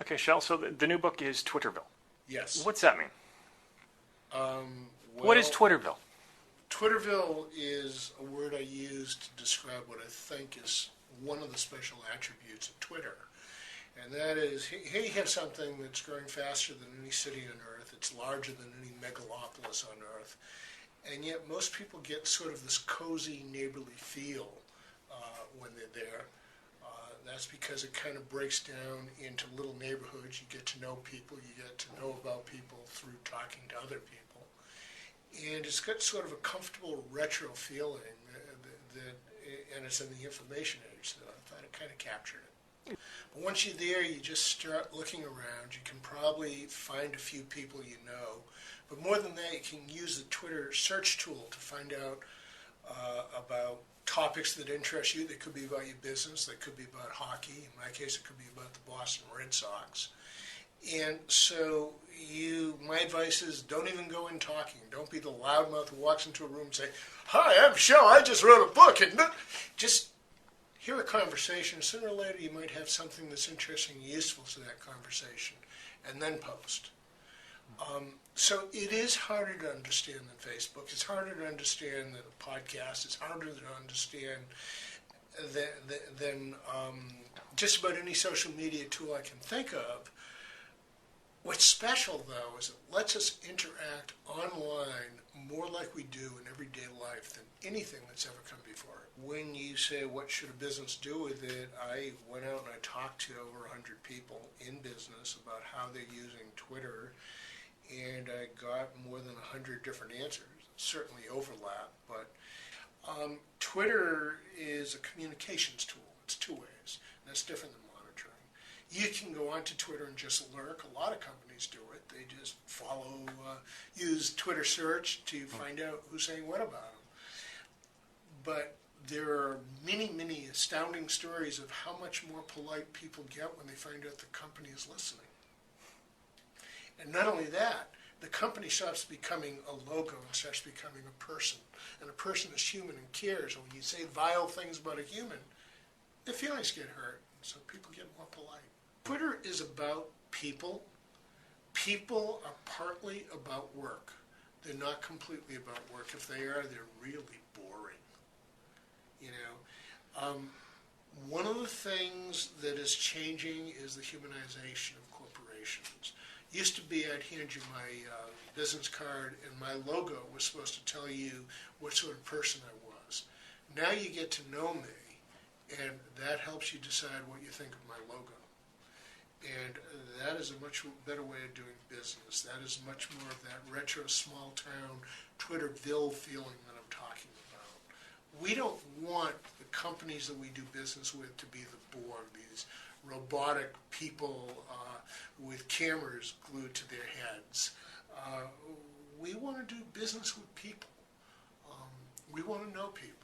Okay, Shel, so the new book is Twitterville. Yes. What's that mean? What is Well, Twitterville? Twitterville is a word I use to describe what I think is one of the special attributes of Twitter. And that is, here you have something that's growing faster than any city on earth. It's larger than any megalopolis on earth. And yet most people get sort of this cozy neighborly feel when they're there. That's because it kind of breaks down into little neighborhoods. You get to know people. You get to know about people through talking to other people. And it's got sort of a comfortable retro feeling and it's in the information age, so I thought it kind of captured it. But once you're there, you just start looking around. You can probably find a few people you know. But more than that, you can use the Twitter search tool to find out about topics that interest you. They could be about your business. They could be about hockey. In my case, it could be about the Boston Red Sox. And so my advice is don't even go in talking. Don't be the loudmouth who walks into a room and say, "Hi, I'm Shel. I just wrote a book." And just hear a conversation. Sooner or later, you might have something that's interesting and useful to that conversation, and then post. So it is harder to understand than Facebook. It's harder to understand than a podcast. It's harder to understand than just about any social media tool I can think of. What's special, though, is it lets us interact online more like we do in everyday life than anything that's ever come before it. When you say, what should a business do with it, I went out and I talked to over 100 people in business about how they're using Twitter, and I got more than 100 different answers. Certainly overlap, but Twitter is a communications tool. It's two ways. And that's different than monitoring. You can go onto Twitter and just lurk. A lot of companies do it. They just use Twitter search to find out who's saying what about them. But there are many, many astounding stories of how much more polite people get when they find out the company is listening. And not only that, the company stops becoming a logo and starts becoming a person. And a person is human and cares. And when you say vile things about a human, their feelings get hurt. So people get more polite. Twitter is about people. People are partly about work. They're not completely about work. If they are, they're really boring. You know, one of the things that is changing is the humanization of corporations. Used to be I'd hand you my business card and my logo was supposed to tell you what sort of person I was. Now you get to know me, and that helps you decide what you think of my logo. And that is a much better way of doing business. That is much more of that retro small town Twitterville feeling that I'm talking about. We don't want the companies that we do business with to be the Borg, these robotic people with cameras glued to their heads. We want to do business with people. We want to know people.